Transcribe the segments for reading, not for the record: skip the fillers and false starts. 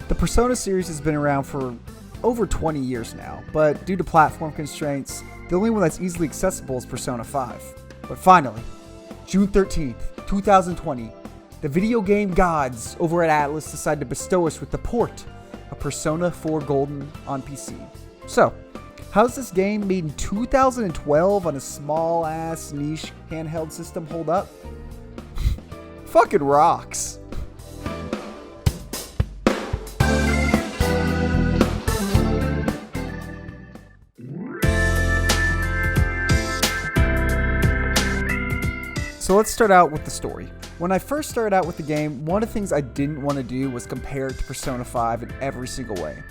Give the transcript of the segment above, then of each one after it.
The Persona series has been around for over 20 years now, but due to platform constraints, the only one that's easily accessible is Persona 5. But finally, June 13th, 2020, the video game gods over at Atlus decided to bestow us with the port of Persona 4 Golden on PC. So, how's this game made in 2012 on a small-ass niche handheld system hold up? Fucking rocks. So let's start out with the story. When I first started out with the game, one of the things I didn't want to do was compare it to Persona 5 in every single way.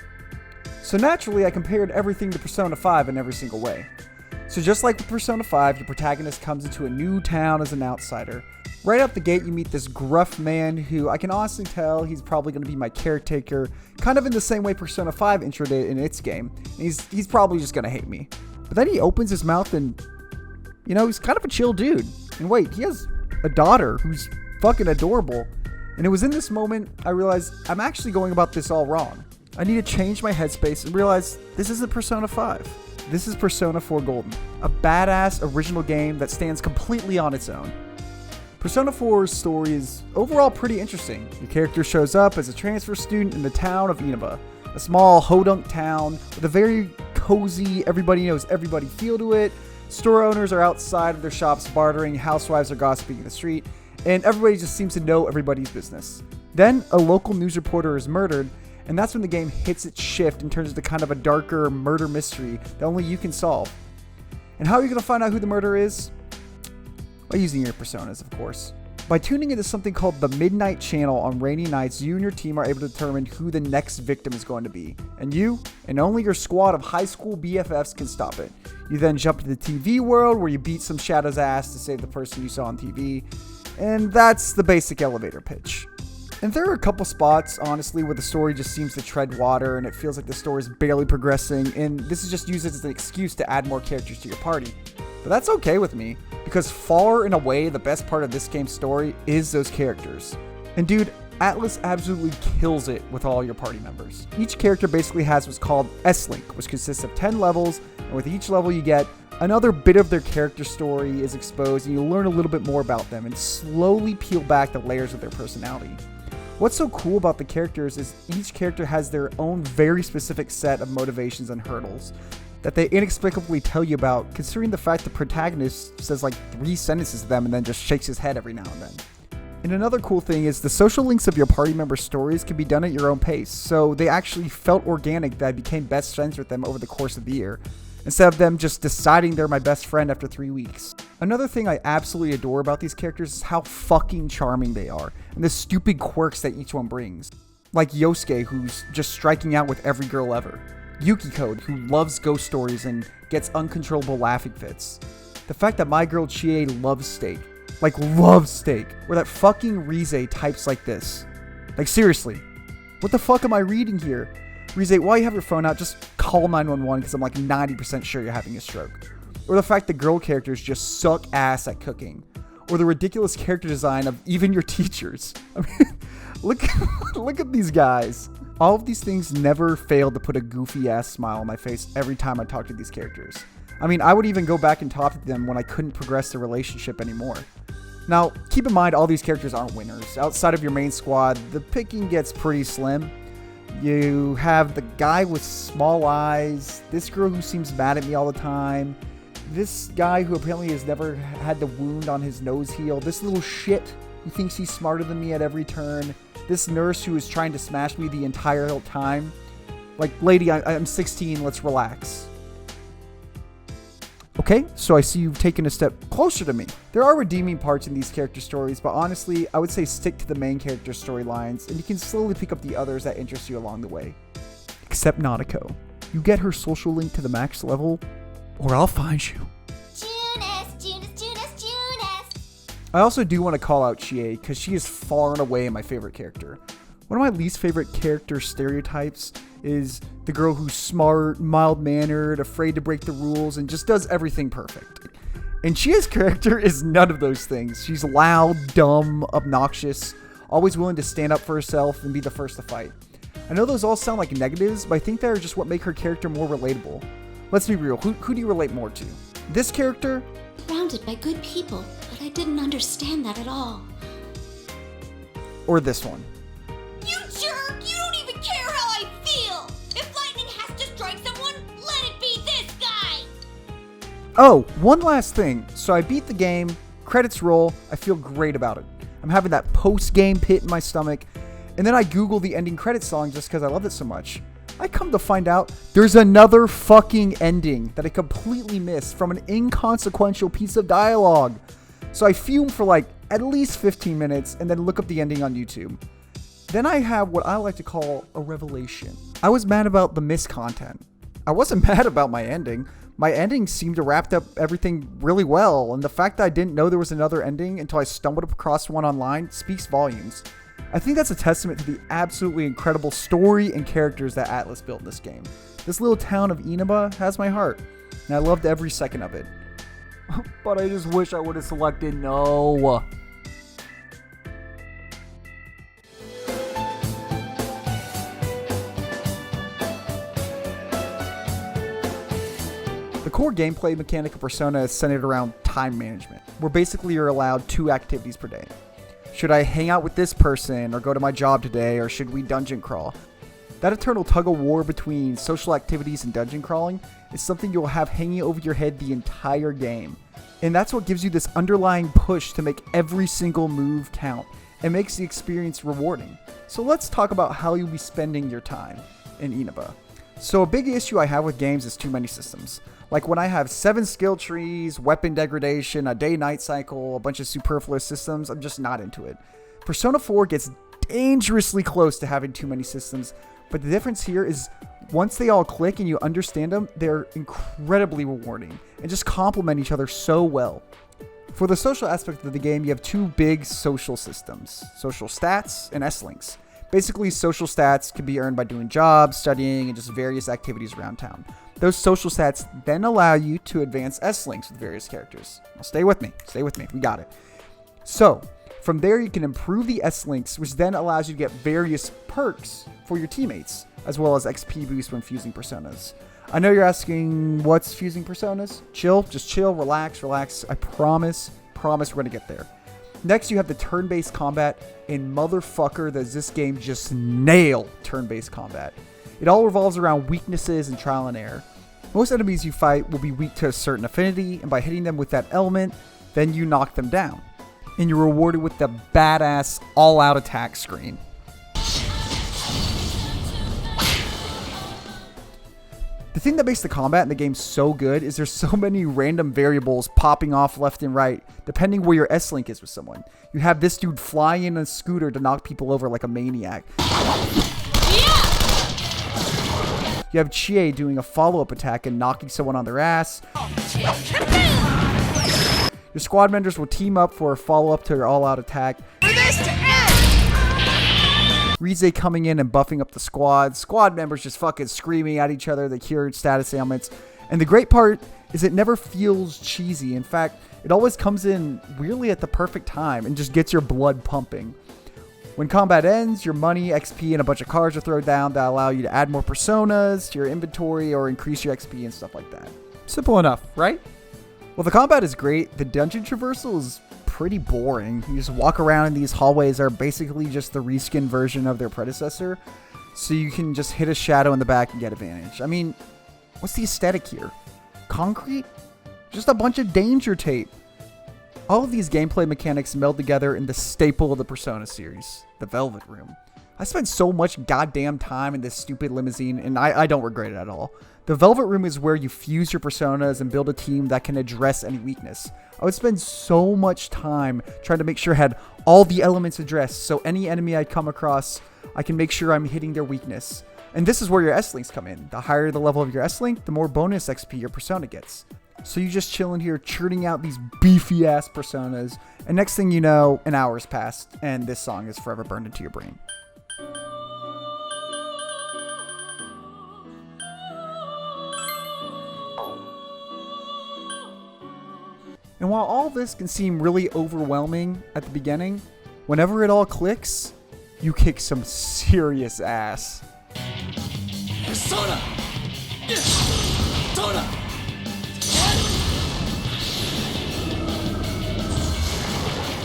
So naturally, I compared everything to Persona 5 in every single way. So just like with Persona 5, your protagonist comes into a new town as an outsider. Right out the gate, you meet this gruff man who I can honestly tell he's probably going to be my caretaker, kind of in the same way Persona 5 introed it in its game. And he's probably just going to hate me. But then he opens his mouth and, he's kind of a chill dude. And wait, he has a daughter who's fucking adorable. And it was in this moment I realized I'm actually going about this all wrong. I need to change my headspace and realize this isn't Persona 5. This is Persona 4 Golden, a badass original game that stands completely on its own. Persona 4's story is overall pretty interesting. Your character shows up as a transfer student in the town of Inaba, a small hodunk town with a very cozy, everybody knows everybody feel to it. Store owners are outside of their shops bartering, housewives are gossiping in the street, and everybody just seems to know everybody's business. Then, a local news reporter is murdered, and that's when the game hits its shift and turns into kind of a darker murder mystery that only you can solve. And how are you going to find out who the murderer is? By using your personas, of course. By tuning into something called the Midnight Channel on rainy nights, you and your team are able to determine who the next victim is going to be. And you, and only your squad of high school BFFs can stop it. You then jump to the TV world where you beat some shadow's ass to save the person you saw on TV. And that's the basic elevator pitch. And there are a couple spots, honestly, where the story just seems to tread water and it feels like the story is barely progressing, and this is just used as an excuse to add more characters to your party. But that's okay with me, because far and away the best part of this game's story is those characters. And dude, Atlus absolutely kills it with all your party members. Each character basically has what's called S-Link, which consists of 10 levels, and with each level you get another bit of their character story is exposed, and you learn a little bit more about them and slowly peel back the layers of their personality. What's so cool about the characters is each character has their own very specific set of motivations and hurdles that they inexplicably tell you about, considering the fact the protagonist says like 3 sentences to them and then just shakes his head every now and then. And another cool thing is the social links of your party member stories can be done at your own pace, so they actually felt organic that I became best friends with them over the course of the year, instead of them just deciding they're my best friend after 3 weeks. Another thing I absolutely adore about these characters is how fucking charming they are, and the stupid quirks that each one brings. Like Yosuke, who's just striking out with every girl ever. Yukiko, who loves ghost stories and gets uncontrollable laughing fits. The fact that my girl Chie loves steak. Like, loves steak. Or that fucking Rize types like this. Like, seriously. What the fuck am I reading here? Rize, while you have your phone out, just call 911 because I'm like 90% sure you're having a stroke. Or the fact that girl characters just suck ass at cooking. Or the ridiculous character design of even your teachers. I mean, look at these guys. All of these things never fail to put a goofy ass smile on my face every time I talk to these characters. I mean, I would even go back and talk to them when I couldn't progress the relationship anymore. Now, keep in mind all these characters aren't winners. Outside of your main squad, the picking gets pretty slim. You have the guy with small eyes, this girl who seems mad at me all the time, this guy who apparently has never had the wound on his nose healed, this little shit who thinks he's smarter than me at every turn, this nurse who is trying to smash me the entire time. Like, lady, I'm 16, let's relax. Okay, so I see you've taken a step closer to me. There are redeeming parts in these character stories, but honestly, I would say stick to the main character storylines, and you can slowly pick up the others that interest you along the way. Except Nanako. You get her social link to the max level, or I'll find you. I also do want to call out Chie, because she is far and away my favorite character. One of my least favorite character stereotypes is the girl who's smart, mild-mannered, afraid to break the rules, and just does everything perfect. And Chie's character is none of those things. She's loud, dumb, obnoxious, always willing to stand up for herself and be the first to fight. I know those all sound like negatives, but I think they're just what make her character more relatable. Let's be real, who do you relate more to? This character? Surrounded by good people, but I didn't understand that at all. Or this one? You jerk! You don't even care how I feel! If lightning has to strike someone, let it be this guy! Oh, one last thing. So I beat the game, credits roll, I feel great about it. I'm having that post-game pit in my stomach, and then I Google the ending credits song just because I love it so much. I come to find out there's another fucking ending that I completely missed from an inconsequential piece of dialogue. So I fume for like at least 15 minutes and then look up the ending on YouTube. Then I have what I like to call a revelation. I was mad about the missed content. I wasn't mad about my ending. My ending seemed to wrap up everything really well, and the fact that I didn't know there was another ending until I stumbled across one online speaks volumes. I think that's a testament to the absolutely incredible story and characters that Atlus built in this game. This little town of Inaba has my heart, and I loved every second of it. But I just wish I would have selected no. The core gameplay mechanic of Persona is centered around time management, where basically you're allowed 2 activities per day. Should I hang out with this person, or go to my job today, or should we dungeon crawl? That eternal tug of war between social activities and dungeon crawling is something you'll have hanging over your head the entire game. And that's what gives you this underlying push to make every single move count, and makes the experience rewarding. So let's talk about how you'll be spending your time in Inaba. So a big issue I have with games is too many systems. Like when I have 7 skill trees, weapon degradation, a day-night cycle, a bunch of superfluous systems, I'm just not into it. Persona 4 gets dangerously close to having too many systems, but the difference here is once they all click and you understand them, they're incredibly rewarding and just complement each other so well. For the social aspect of the game, you have 2 big social systems, social stats and S-links. Basically, social stats can be earned by doing jobs, studying, and just various activities around town. Those social stats then allow you to advance S-links with various characters. Now stay with me, we got it. So, from there you can improve the S-links, which then allows you to get various perks for your teammates, as well as XP boost when fusing personas. I know you're asking, what's fusing personas? Chill, just chill, relax. I promise we're gonna get there. Next, you have the turn-based combat, and motherfucker does this game just nail turn-based combat. It all revolves around weaknesses and trial and error. Most enemies you fight will be weak to a certain affinity, and by hitting them with that element, then you knock them down. And you're rewarded with the badass all-out attack screen. The thing that makes the combat in the game so good is there's so many random variables popping off left and right, depending where your S-Link is with someone. You have this dude flying in a scooter to knock people over like a maniac. You have Chie doing a follow-up attack and knocking someone on their ass. Your squad members will team up for a follow-up to your all-out attack. Rize coming in and buffing up the squad. Squad members just fucking screaming at each other, the cured status ailments. And the great part is it never feels cheesy. In fact, it always comes in weirdly at the perfect time and just gets your blood pumping. When combat ends, your money, XP, and a bunch of cards are thrown down that allow you to add more personas to your inventory or increase your XP and stuff like that. Simple enough, right? Well, the combat is great. The dungeon traversal is pretty boring. You just walk around in these hallways that are basically just the reskin version of their predecessor, so you can just hit a shadow in the back and get advantage. I mean, what's the aesthetic here? Concrete? Just a bunch of danger tape. All of these gameplay mechanics meld together in the staple of the Persona series, the Velvet Room. I spent so much goddamn time in this stupid limousine, and I don't regret it at all. The Velvet Room is where you fuse your personas and build a team that can address any weakness. I would spend so much time trying to make sure I had all the elements addressed, so any enemy I come across, I can make sure I'm hitting their weakness. And this is where your S-Links come in. The higher the level of your S-Link, the more bonus XP your persona gets. So you just chilling here, churning out these beefy-ass personas, and next thing you know, an hour's passed, and this song is forever burned into your brain. And while all this can seem really overwhelming at the beginning, whenever it all clicks, you kick some serious ass. Persona! Persona!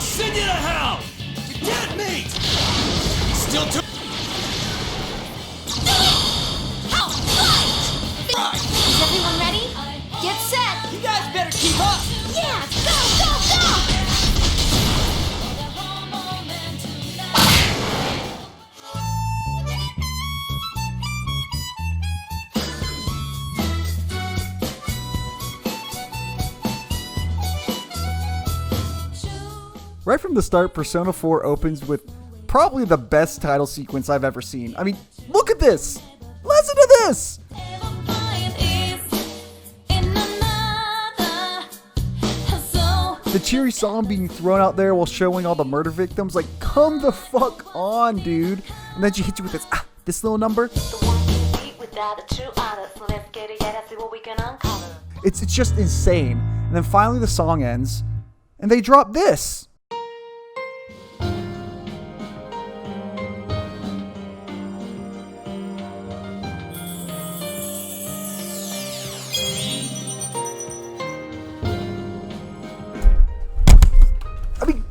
Send you to hell! You get me! Still too... Is everyone ready? Get set! You guys better keep up! Yeah! Go, go, go! Right from the start, Persona 4 opens with probably the best title sequence I've ever seen. I mean, look at this! Listen to this! The cheery song being thrown out there while showing all the murder victims, like, come the fuck on, dude. And then she hits you with this little number. It's just insane. And then finally the song ends, and they drop this.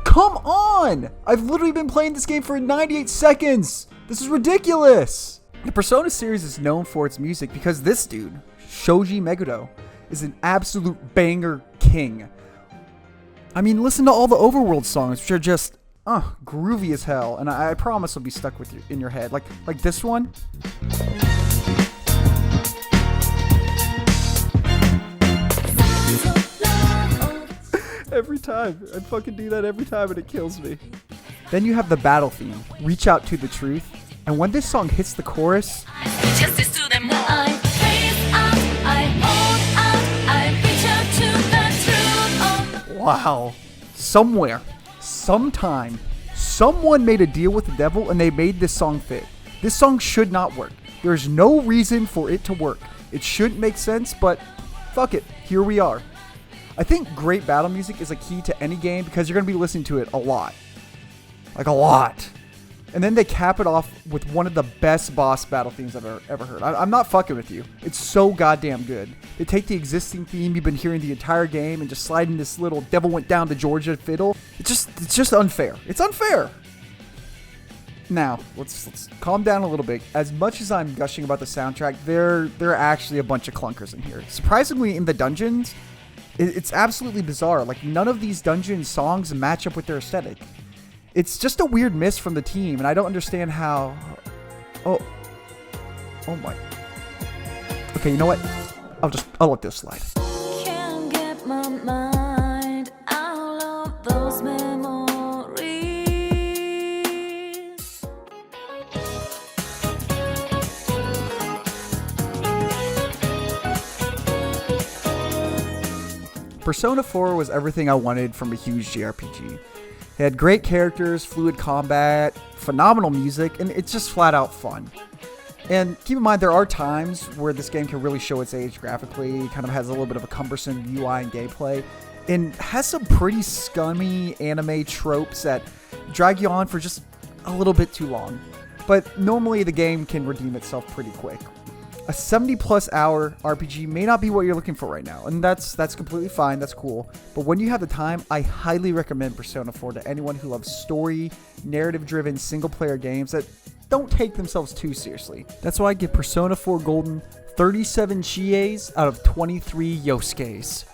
Come on! I've literally been playing this game for 98 seconds! This is ridiculous! The Persona series is known for its music because this dude, Shoji Meguro, is an absolute banger king. I mean, listen to all the Overworld songs, which are just, groovy as hell, and I promise will be stuck with you in your head. Like this one. Every time. I fucking do that every time and it kills me. Then you have the battle theme, Reach Out to the Truth. And when this song hits the chorus, Justice to them all. I face out, I hold out, I reach out to the truth. wow. Somewhere, sometime, someone made a deal with the devil and they made this song fit. This song should not work. There's no reason for it to work. It shouldn't make sense, but fuck it. Here we are. I think great battle music is a key to any game because you're going to be listening to it a lot. Like a lot. And then they cap it off with one of the best boss battle themes I've ever heard. I'm not fucking with you. It's so goddamn good. They take the existing theme you've been hearing the entire game and just slide in this little Devil Went Down to Georgia fiddle. It's just unfair. It's unfair. Now, let's calm down a little bit. As much as I'm gushing about the soundtrack, there are actually a bunch of clunkers in here. Surprisingly, in the dungeons, it's absolutely bizarre. Like, none of these dungeon songs match up with their aesthetic. It's just a weird miss from the team, and I don't understand how... Oh my... Okay, you know what? I'll let this slide. Can't get my mind out of those memories. Persona 4 was everything I wanted from a huge JRPG. It had great characters, fluid combat, phenomenal music, and it's just flat out fun. And keep in mind, there are times where this game can really show its age graphically, kind of has a little bit of a cumbersome UI and gameplay, and has some pretty scummy anime tropes that drag you on for just a little bit too long. But normally the game can redeem itself pretty quick. A 70+ hour RPG may not be what you're looking for right now, and that's completely fine, that's cool. But when you have the time, I highly recommend Persona 4 to anyone who loves story, narrative-driven, single-player games that don't take themselves too seriously. That's why I give Persona 4 Golden 37 Chies out of 23 Yosuke's.